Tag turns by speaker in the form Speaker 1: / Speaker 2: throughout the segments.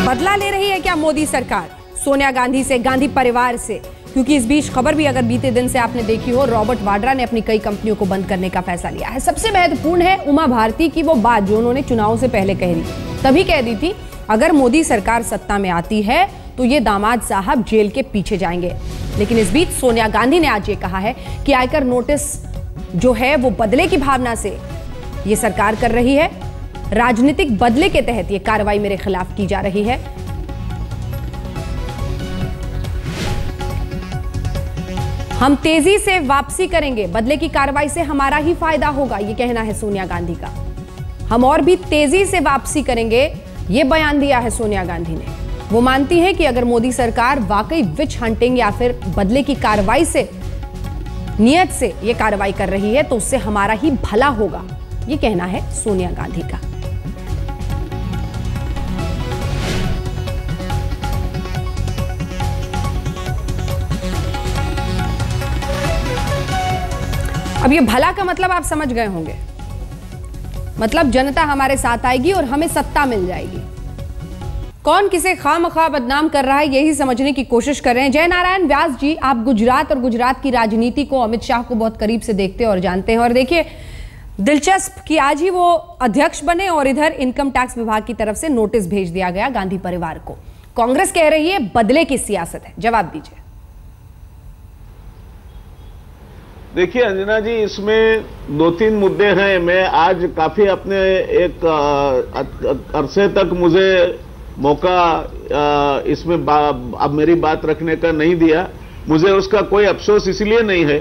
Speaker 1: बदला ले रही है क्या मोदी सरकार सोनिया गांधी से, गांधी परिवार से? क्योंकि इस बीच खबर भी अगर बीते दिन से आपने देखी हो, रॉबर्ट वाड्रा ने अपनी कई कंपनियों को बंद करने का फैसला लिया है। सबसे महत्वपूर्ण है उमा भारती की वो बात जो उन्होंने चुनाव से पहले कह दी, तभी कह दी थी अगर मोदी सरकार सत्ता में आती है तो ये दामाद साहब जेल के पीछे जाएंगे। लेकिन इस बीच सोनिया गांधी ने आज ये कहा है कि आयकर नोटिस जो है वो बदले की भावना से ये सरकार कर रही है, राजनीतिक बदले के तहत ये कार्रवाई मेरे खिलाफ की जा रही है। हम तेजी से वापसी करेंगे, बदले की कार्रवाई से हमारा ही फायदा होगा, ये कहना है सोनिया गांधी का। हम और भी तेजी से वापसी करेंगे, ये बयान दिया है सोनिया गांधी ने। वो मानती है कि अगर मोदी सरकार वाकई विच हंटिंग या फिर बदले की कार्रवाई से नियत से ये कार्रवाई कर रही है तो उससे हमारा ही भला होगा, ये कहना है सोनिया गांधी का। अब ये भला का मतलब आप समझ गए होंगे, मतलब जनता हमारे साथ आएगी और हमें सत्ता मिल जाएगी। कौन किसे खामखा बदनाम कर रहा है यही समझने की कोशिश कर रहे हैं। जय नारायण व्यास जी, आप गुजरात और गुजरात की राजनीति को, अमित शाह को बहुत करीब से देखते हैं और जानते हैं। और देखिए, दिलचस्प कि आज ही वो अध्यक्ष बने और इधर इनकम टैक्स विभाग की तरफ से नोटिस भेज दिया गया गांधी परिवार को। कांग्रेस कह रही है बदले की सियासत है, जवाब दीजिए।
Speaker 2: देखिए अंजना जी, इसमें 2-3 मुद्दे हैं। मैं आज काफी अपने एक अरसे तक मुझे मौका इसमें अब मेरी बात रखने का नहीं दिया। मुझे उसका कोई अफसोस इसलिए नहीं है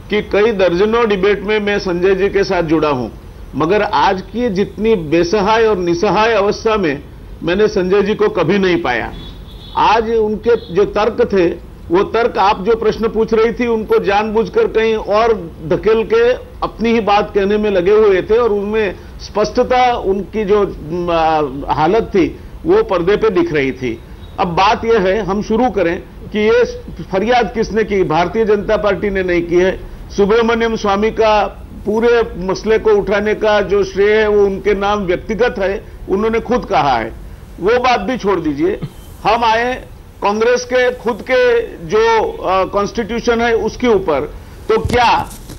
Speaker 2: कि कई दर्जनों डिबेट में मैं संजय जी के साथ जुड़ा हूं, मगर आज की जितनी बेसहाय और निसहाय अवस्था में मैंने संजय जी को कभी नहीं पाया। आज उनके जो तर्क थे, वो तर्क आप जो प्रश्न पूछ रही थी उनको जानबूझकर कहीं और धकेल के अपनी ही बात कहने में लगे हुए थे और उनमें स्पष्टता उनकी जो हालत थी वो पर्दे पे दिख रही थी। अब बात यह है, हम शुरू करें कि ये फरियाद किसने की? भारतीय जनता पार्टी ने नहीं की है। सुब्रमण्यम स्वामी का पूरे मसले को उठाने का जो श्रेय है वो उनके नाम व्यक्तिगत है, उन्होंने खुद कहा है। वो बात भी छोड़ दीजिए, हम आए कांग्रेस के खुद के जो कॉन्स्टिट्यूशन है उसके ऊपर, तो क्या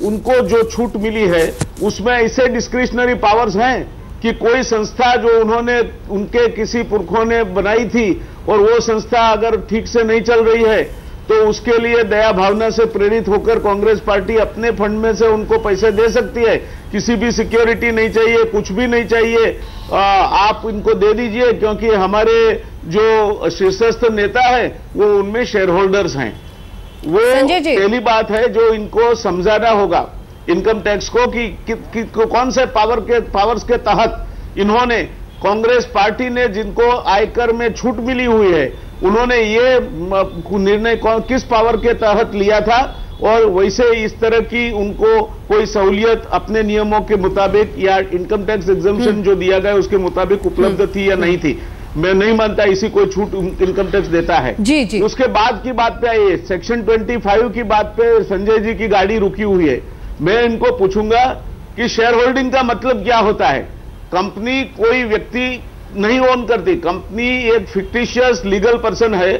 Speaker 2: उनको जो छूट मिली है उसमें ऐसे डिस्क्रिशनरी पावर्स हैं कि कोई संस्था जो उन्होंने उनके किसी पुरखों ने बनाई थी और वो संस्था अगर ठीक से नहीं चल रही है तो उसके लिए दया भावना से प्रेरित होकर कांग्रेस पार्टी अपने फंड में से उनको पैसे दे सकती है? किसी भी सिक्योरिटी नहीं चाहिए, कुछ भी नहीं चाहिए, आप इनको दे दीजिए, क्योंकि हमारे जो शीर्षस्थ नेता है वो उनमें शेयर होल्डर्स हैं। वो पहली बात है जो इनको समझाना होगा इनकम टैक्स को कि कौन से पावर्स के तहत इन्होंने, कांग्रेस पार्टी ने जिनको आयकर में छूट मिली हुई है, उन्होंने ये निर्णय किस पावर के तहत लिया था और वैसे इस तरह की उनको कोई सहूलियत अपने नियमों के मुताबिक या इनकम टैक्स एग्जम्पशन जो दिया गया उसके मुताबिक उपलब्ध थी या नहीं थी। मैं नहीं मानता इसी कोई छूट इनकम टैक्स देता है।
Speaker 1: जी जी।
Speaker 2: उसके बाद की बात पे आइए, सेक्शन 25 की बात पे संजय जी की गाड़ी रुकी हुई है। मैं इनको पूछूंगा कि शेयर होल्डिंग का मतलब क्या होता है? कंपनी कोई व्यक्ति नहीं ओन करती, कंपनी एक फिक्टिशियस लीगल पर्सन है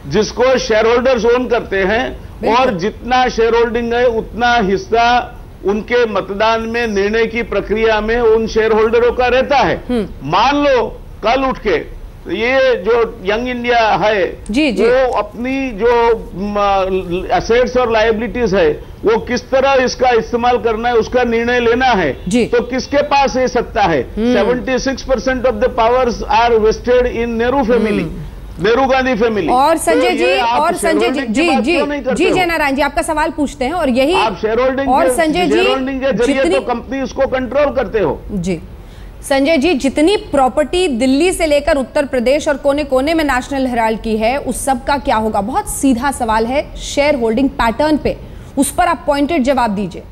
Speaker 2: जिसको शेयर होल्डर्स ओन करते हैं और जितना शेयर होल्डिंग है उतना हिस्सा उनके मतदान में, निर्णय की प्रक्रिया में उन शेयर होल्डरों का रहता है। मान लो कल उठ के ये जो यंग इंडिया है वो अपनी जो एसेट्स और लायबिलिटीज है वो किस तरह इसका इस्तेमाल करना है उसका निर्णय लेना है, तो किसके पास ये सत्ता है? 76% of the powers are vested in Nehru family, Nehru Gandhi family.
Speaker 1: और संजय जी, और संजय जी जय नारायण जी, आपका सवाल पूछते हैं और यही
Speaker 2: आप शेयर होल्डिंग
Speaker 1: और संजय जी
Speaker 2: के जरिए तो कंपनी उसको कंट्रोल करते हो। जी
Speaker 1: संजय जी, जितनी प्रॉपर्टी दिल्ली से लेकर उत्तर प्रदेश और कोने कोने में नेशनल हेराल्ड की है उस सब का क्या होगा? बहुत सीधा सवाल है शेयर होल्डिंग पैटर्न पे, उस पर आप पॉइंटेड जवाब दीजिए।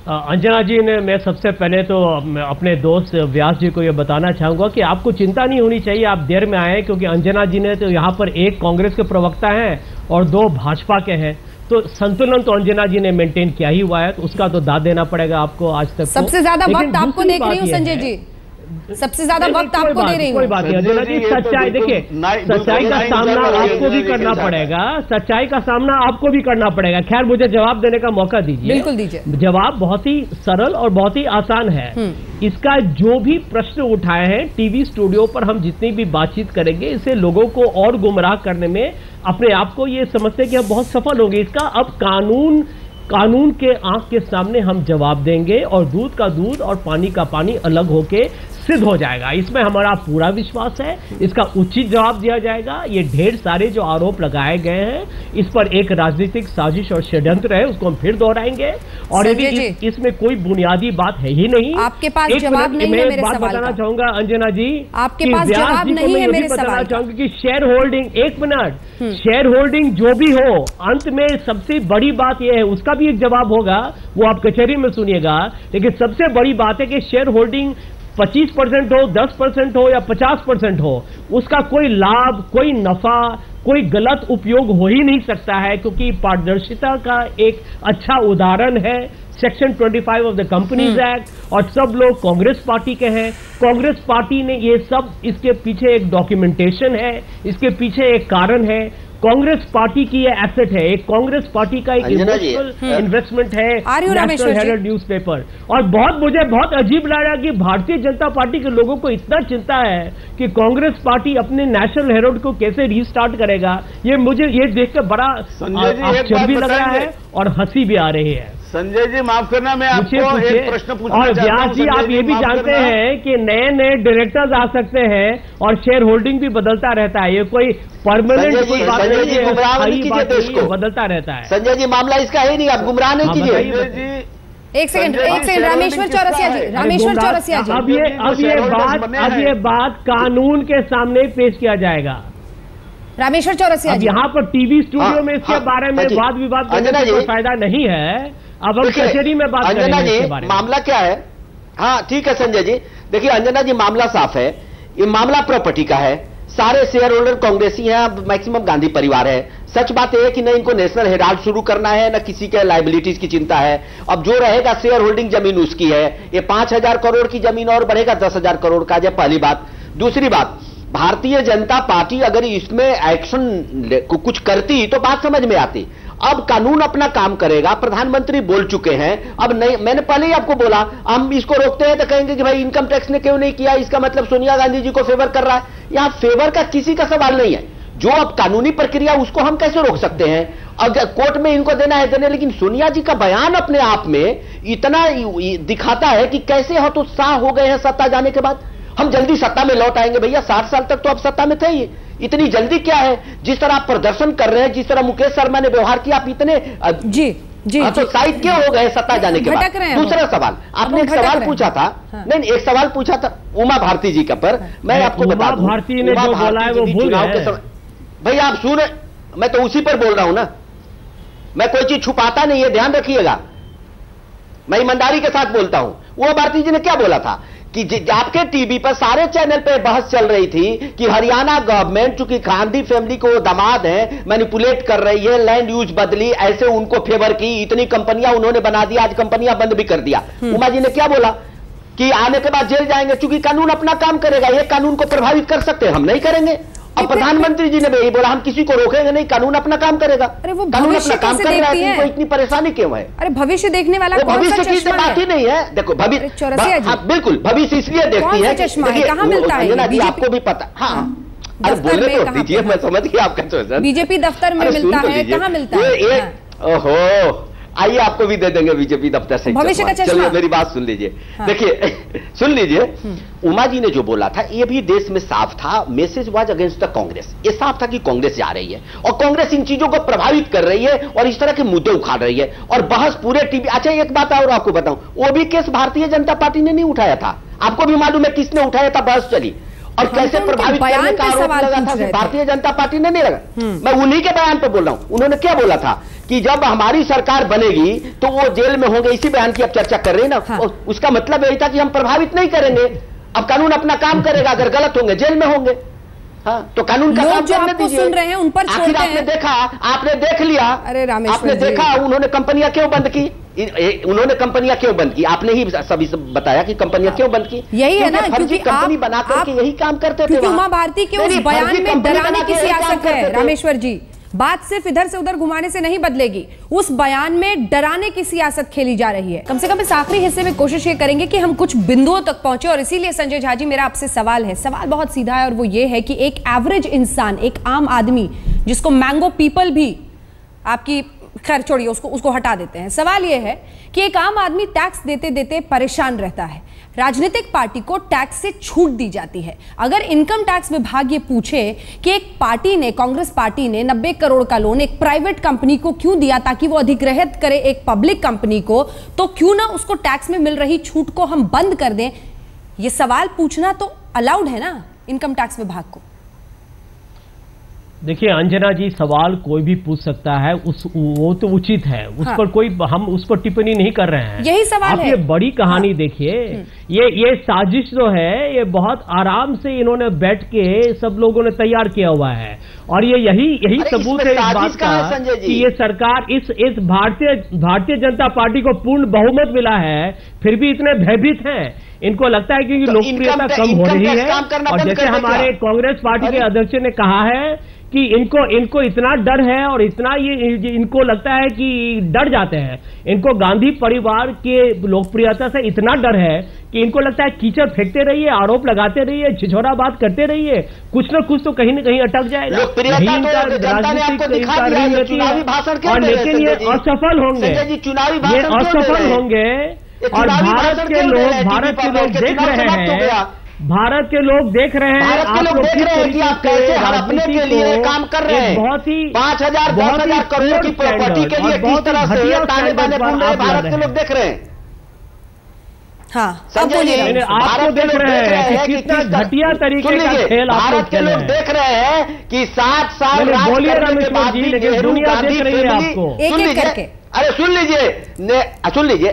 Speaker 3: अंजना जी ने, मैं सबसे पहले तो अपने दोस्त व्यास जी को यह बताना चाहूंगा कि आपको चिंता नहीं होनी चाहिए, आप देर में आए, क्योंकि अंजना जी ने तो यहाँ पर एक कांग्रेस के प्रवक्ता हैं और 2 भाजपा के हैं, तो संतुलन तो अंजना जी ने मेंटेन किया ही हुआ है, तो उसका तो दाद देना पड़ेगा आपको आज तक।
Speaker 1: सबसे ज्यादा वक्त आपको देख रही हूँ संजय जी। सबसे ज्यादा वक्त आपको दे रही हूँ।
Speaker 3: कोई बात नहीं अंजना जी, सच्चाई देखिए, सच्चाई का सामना आपको भी करना पड़ेगा, सच्चाई का सामना आपको भी करना पड़ेगा। खैर मुझे जवाब देने का मौका दीजिए।
Speaker 1: बिल्कुल दीजिए।
Speaker 3: जवाब बहुत ही सरल और बहुत ही आसान है। इसका जो भी प्रश्न उठाए हैं टीवी स्टूडियो पर, हम जितनी भी बातचीत करेंगे इससे लोगों को और गुमराह करने में अपने आप को ये समझते कि हम बहुत सफल होंगे। इसका अब कानून के आंख के सामने हम जवाब देंगे और दूध का दूध और पानी का पानी अलग होके सिद्ध हो जाएगा। इसमें हमारा पूरा विश्वास है, इसका उचित जवाब दिया जाएगा। ये ढेर सारे जो आरोप लगाए गए हैं इस पर एक राजनीतिक साजिश और षड्यंत्र है, उसको हम फिर दोहराएंगे। और यदि इसमें कोई बुनियादी बात है ही नहीं।
Speaker 1: आपके पास जवाब नहीं है मेरे सवाल का।
Speaker 3: बताना चाहूंगा अंजना जी,
Speaker 1: आपके पास जवाब नहीं है मेरे सवाल का।
Speaker 3: चाहूंगा कि शेयर होल्डिंग, एक मिनट, शेयर होल्डिंग जो भी हो, अंत में सबसे बड़ी बात यह है, उसका भी एक जवाब होगा, वो आप कचहरी में सुनिएगा। लेकिन सबसे बड़ी बात है कि शेयर होल्डिंग 25% हो, 10% हो या 50% हो, उसका कोई लाभ, कोई नफा, कोई गलत उपयोग हो ही नहीं सकता है, क्योंकि पारदर्शिता का एक अच्छा उदाहरण है section 25 of the companies act. और सब लोग कांग्रेस पार्टी के हैं, कांग्रेस पार्टी ने ये सब, इसके पीछे एक डॉक्यूमेंटेशन है, इसके पीछे एक कारण है। कांग्रेस पार्टी की ये एसेट है, एक कांग्रेस पार्टी का एक इमोशनल इन्वेस्टमेंट है नेशनल हेराल्ड न्यूज़पेपर। और मुझे बहुत अजीब लग रहा है कि भारतीय जनता पार्टी के लोगों को इतना चिंता है कि कांग्रेस पार्टी अपने नेशनल हेराल्ड को कैसे रीस्टार्ट करेगा। मुझे ये देखकर बड़ा आश्चर्य भी लग रहा है और हंसी भी आ रही है।
Speaker 2: संजय जी माफ करना, मैं आपको एक प्रश्न पूछना
Speaker 3: और व्यास जी, आप ये भी जानते हैं कि नए नए डायरेक्टर्स आ सकते हैं और शेयर होल्डिंग भी बदलता रहता है। ये कोई परमानेंट कोई बात नहीं है, बदलता रहता है।
Speaker 4: संजय जी मामला इसका है नहीं, आप गुमराह नहीं कीजिए।
Speaker 1: एक सेकंड रामेश्वर चौरसिया जी,
Speaker 3: अब ये बात कानून के सामने पेश किया जाएगा।
Speaker 1: रामेश्वर चौरसिया जी,
Speaker 3: यहाँ पर टीवी स्टूडियो में इसके बारे में वाद विवाद करने का कोई फायदा नहीं है। अब हम कचहरी में बात करेंगे इसके बारे में।
Speaker 4: मामला क्या है? हाँ ठीक है संजय जी, देखिए अंजना जी मामला साफ है, ये मामला प्रॉपर्टी का है। सारे शेयर होल्डर कांग्रेसी हैं, मैक्सिमम गांधी परिवार है। सच बात यह है कि न इनको नेशनल हेराल्ड शुरू करना है, न किसी के लायबिलिटीज की चिंता है। अब जो रहेगा शेयर होल्डिंग जमीन उसकी है। ये 5,000 करोड़ की जमीन और बढ़ेगा 10,000 करोड़ का, यह पहली बात। दूसरी बात, भारतीय जनता पार्टी अगर इसमें एक्शन कुछ करती तो बात समझ में आती। अब कानून अपना काम करेगा, प्रधानमंत्री बोल चुके हैं। अब नहीं, मैंने पहले ही आपको बोला, हम इसको रोकते हैं तो कहेंगे कि भाई इनकम टैक्स ने क्यों नहीं किया, इसका मतलब सोनिया गांधी जी को फेवर कर रहा है। यहां फेवर का किसी का सवाल नहीं है। जो अब कानूनी प्रक्रिया उसको हम कैसे रोक सकते हैं? अगर कोर्ट में इनको देना है देने, लेकिन सोनिया जी का बयान अपने आप में इतना दिखाता है कि कैसे हतोत्साह हो गए हैं सत्ता जाने के बाद। हम जल्दी सत्ता में लौट आएंगे। भैया 60 साल तक तो आप सत्ता में थे ही, इतनी जल्दी क्या है? जिस तरह आप प्रदर्शन कर रहे हैं, जिस तरह मुकेश शर्मा ने व्यवहार किया, आप इतने हतोत्साहित क्यों हो गए सत्ता जाने के बाद? दूसरा सवाल, आपने एक सवाल पूछा था। नहीं, एक सवाल पूछा था उमा भारती जी का, पर मैं आपको बता दूं,
Speaker 3: भारती ने जो बोला है वो भूल गए।
Speaker 4: भैया आप सुने, मैं तो उसी पर बोल रहा हूं ना, मैं कोई चीज छुपाता नहीं है, ध्यान रखिएगा। मैं ईमानदारी के साथ बोलता हूं। वो भारती जी ने क्या बोला था कि आपके टीवी पर सारे चैनल पे बहस चल रही थी कि हरियाणा गवर्नमेंट चूंकि गांधी फैमिली को दामाद है, मैनिपुलेट कर रही है, लैंड यूज बदली, ऐसे उनको फेवर की, इतनी कंपनियां उन्होंने बना दी, आज कंपनियां बंद भी कर दिया। उमा जी ने क्या बोला कि आने के बाद जेल जाएंगे, चूंकि कानून अपना काम करेगा। ये कानून को प्रभावित कर सकते हैं, हम नहीं करेंगे। और प्रधानमंत्री जी ने भी यही बोला, हम किसी को रोकेंगे नहीं, कानून अपना काम करेगा।
Speaker 1: अरे वो
Speaker 4: कानून अपना काम कर रहा है, इनको इतनी परेशानी क्यों है?
Speaker 1: अरे भविष्य देखने वाला
Speaker 4: भविष्य की बात ही नहीं है। देखो भविष्य, बिल्कुल भविष्य इसलिए देखती है, अंजना जी आपको भी पता। हाँ अरे बोलने तो दीजिए, मैं समझ गया आपका चॉइस।
Speaker 1: बीजेपी दफ्तर में मिलता है, कहाँ मिलता है?
Speaker 4: ओहो, आइए आपको भी दे देंगे बीजेपी दफ्तर से।
Speaker 1: भविष्य का चश्मा।
Speaker 4: चलिए मेरी बात सुन लीजिए। हाँ। देखिए सुन लीजिए, उमा जी ने जो बोला था ये भी देश में साफ था, message was against the Congress. ये साफ था कि कांग्रेस जा रही है और कांग्रेस इन चीजों को प्रभावित कर रही है और इस तरह के मुद्दे उखाड़ रही है और बहस पूरे टीवी। अच्छा एक बात और आपको बताऊं, वो भी केस भारतीय जनता पार्टी ने नहीं उठाया था। आपको भी मालूम है किसने उठाया था, बहस चली और कैसे प्रभावित करने का आरोप लगा था, भारतीय जनता पार्टी ने नहीं लगा। मैं उन्हीं के बयान पर बोल रहा हूं। उन्होंने क्या बोला था कि जब हमारी सरकार बनेगी तो वो जेल में होंगे, इसी बयान की अब चर्चा कर रहे हैं ना। हाँ। उसका मतलब यही था कि हम प्रभावित नहीं करेंगे, अब कानून अपना काम करेगा, अगर गलत होंगे जेल में होंगे। हाँ, तो कानून का काम करने दीजिए।
Speaker 1: सुन रहे हैं उन पर
Speaker 4: आखिर आपने देखा, आपने देख लिया,
Speaker 1: अरे रामेश्वर
Speaker 4: आपने देखा उन्होंने कंपनियां क्यों बंद की। उन्होंने कंपनियां क्यों बंद की? आपने ही सभी बताया कि कंपनियां क्यों बंद की।
Speaker 1: यही है ना,
Speaker 4: क्योंकि कंपनी बना करके यही काम करते थे।
Speaker 1: उमा भारती के उस बयान में डराने की सियासत है रामेश्वर जी। बात सिर्फ इधर से उधर घुमाने से नहीं बदलेगी, उस बयान में डराने की सियासत खेली जा रही है। कम से कम इस आखिरी हिस्से में कोशिश ये करेंगे कि हम कुछ बिंदुओं तक पहुंचे, और इसीलिए संजय झा जी मेरा आपसे सवाल है। सवाल बहुत सीधा है और वो ये है कि एक एवरेज इंसान, एक आम आदमी जिसको मैंगो पीपल भी आपकी, खैर छोड़िए उसको हटा देते हैं। सवाल यह है कि एक आम आदमी टैक्स देते देते परेशान रहता है, राजनीतिक पार्टी को टैक्स से छूट दी जाती है। अगर इनकम टैक्स विभाग ये पूछे कि एक पार्टी ने, कांग्रेस पार्टी ने 90 करोड़ का लोन एक प्राइवेट कंपनी को क्यों दिया ताकि वो अधिग्रहित करे एक पब्लिक कंपनी को, तो क्यों ना उसको टैक्स में मिल रही छूट को हम बंद कर दें? ये सवाल पूछना तो अलाउड है ना इनकम टैक्स विभाग को।
Speaker 3: देखिए अंजना जी, सवाल कोई भी पूछ सकता है, वो तो उचित है, उस पर कोई, हम उस पर टिप्पणी नहीं कर रहे हैं।
Speaker 1: यही सवाल है।
Speaker 3: आप ये बड़ी कहानी देखिए, ये साजिश जो है ये बहुत आराम से इन्होंने बैठ के सब लोगों ने तैयार किया हुआ है, और यही सबूत है इस बात का कि ये सरकार, इस भारतीय जनता पार्टी को पूर्ण बहुमत मिला है, फिर भी इतने भयभीत हैं। इनको लगता है कि लोकप्रियता कम हो रही है, और जैसे हमारे कांग्रेस पार्टी के अध्यक्ष ने कहा है कि इनको इतना डर है और इतना ये इनको लगता है कि डर जाते हैं, इनको गांधी परिवार के लोकप्रियता से इतना डर है कि इनको लगता है कीचड़ फेंकते रहिए, आरोप लगाते रहिए, छिछोरा बात करते रहिए, कुछ न कुछ तो कहीं न कहीं अटक जाएगा। और लेकिन ये असफल होंगे, ये असफल होंगे, और भारत के लोग देख रहे हैं, भारत के लोग देख रहे हैं, आप लोग
Speaker 4: देख रहे हैं कि आप कैसे हड़पने के लिए काम कर रहे हैं।
Speaker 3: बहुत ही
Speaker 4: 5,000 करोड़ की प्रॉपर्टी के लिए किस तरह से ताने बाने बुन रहे भारत के लोग देख रहे हैं।
Speaker 1: हाँ,
Speaker 4: संजय जी,
Speaker 3: आपको देख रहे हैं कि कितना घटिया तरीके का खेल
Speaker 4: भारत के लोग देख रहे हैं कि 60 साल राज करने के बाद भी नेहरू गांधी फैमिली, अरे सुन लीजिए,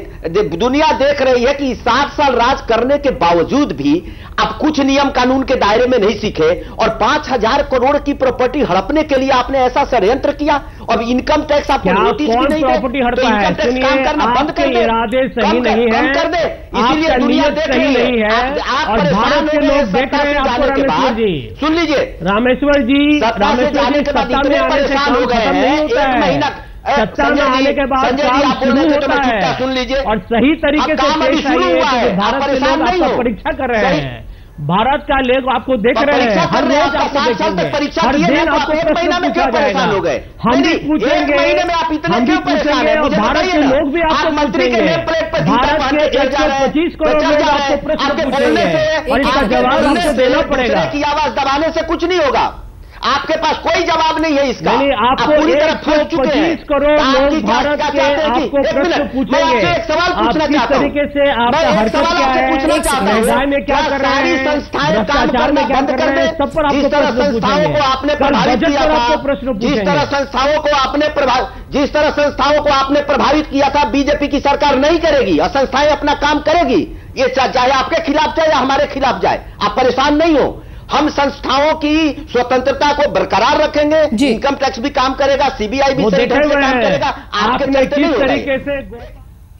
Speaker 4: दुनिया देख रही है कि 60 साल राज करने के बावजूद भी अब कुछ नियम कानून के दायरे में नहीं सीखे, और 5,000 करोड़ की प्रॉपर्टी हड़पने के लिए आपने ऐसा षड्यंत्र किया। अब इनकम टैक्स आपको नोटिस भी नहीं है, तो इनकम टैक्स काम करना बंद कर दे,
Speaker 3: सही नहीं है,
Speaker 4: कर दे। इसीलिए दुनिया देख रही है, आप परेशान हो गए सत्ता से जाने के बाद। सुन लीजिए
Speaker 3: रामेश्वर जी,
Speaker 4: सत्ता से जाने के बाद इतने परेशान हो गए हैं, 1 महीना
Speaker 3: सत्ता में आने के बाद काम शुरू होता है,
Speaker 4: सुन लीजिए,
Speaker 3: और सही तरीके से पेश आइए। भारत के लोग आपका परीक्षा कर रहे हैं, भारत का लोग आपको देख रहे हैं, हर रोज आपको देखेंगे, हर दिन आपको प्रश्न पूछा जाएगा, हम भी पूछेंगे, और भारत के लोग भी आपको पूछेंगे, भारत के 125 करोड़ लोग आपको प्रश्न पूछेंगे, और इसका जवाब आपको देना पड़ेगा।
Speaker 4: की आवाज दबाने से कुछ नहीं होगा, आपके पास कोई जवाब नहीं है इसका।
Speaker 3: आपको
Speaker 4: पूरी तरह फंस चुके हैं।
Speaker 3: 125 करोड़ लोग भारत के आपको प्रश्न पूछेंगे,
Speaker 4: एक सवाल पूछना
Speaker 3: किस तरीके से आपका हरकत क्या है, महंगाई में क्या कर रहे हैं, भ्रष्टाचार में क्या कर रहे हैं, सब पर आपको प्रश्न पूछेंगे। बजट पर आपको प्रश्न पूछेंगे।
Speaker 4: जिस तरह संस्थाओं को आपने प्रभावित किया था, बीजेपी की सरकार नहीं करेगी, और संस्थाएं अपना काम करेगी, ये चाहे आपके खिलाफ जाए या हमारे खिलाफ जाए, आप परेशान नहीं हो। हम संस्थाओं की स्वतंत्रता को बरकरार रखेंगे, इनकम टैक्स भी काम करेगा, सीबीआई भी सही ढंग से काम करेगा, आपके चलते नहीं होगा।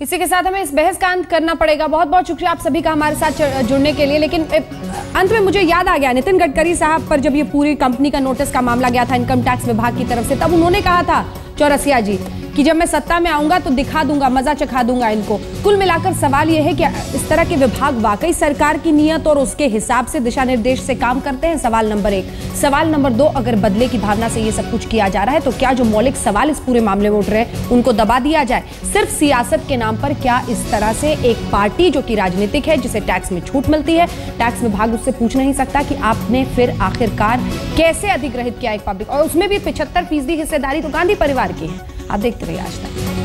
Speaker 1: इसी के साथ हमें इस बहस का अंत करना पड़ेगा। बहुत बहुत शुक्रिया आप सभी का हमारे साथ जुड़ने के लिए। लेकिन अंत में मुझे याद आ गया, नितिन गडकरी साहब पर जब ये पूरी कंपनी का नोटिस का मामला गया था इनकम टैक्स विभाग की तरफ से, तब उन्होंने कहा था चौरसिया जी कि जब मैं सत्ता में आऊंगा तो दिखा दूंगा, मजा चखा दूंगा इनको। कुल मिलाकर सवाल यह है कि इस तरह के विभाग वाकई सरकार की नीयत और उसके हिसाब से दिशा निर्देश से काम करते हैं? सवाल नंबर 1। सवाल नंबर 2, अगर बदले की भावना से ये सब कुछ किया जा रहा है तो क्या जो मौलिक सवाल इस पूरे मामले में उठ रहे हैं उनको दबा दिया जाए? सिर्फ सियासत के नाम पर क्या इस तरह से एक पार्टी जो कि राजनीतिक है, जिसे टैक्स में छूट मिलती है, टैक्स विभाग उससे पूछ नहीं सकता कि आपने फिर आखिरकार कैसे अधिग्रहित किया एक पब्लिक, और उसमें भी 75% हिस्सेदारी तो गांधी परिवार की है। आप देखते रहिए आज तक।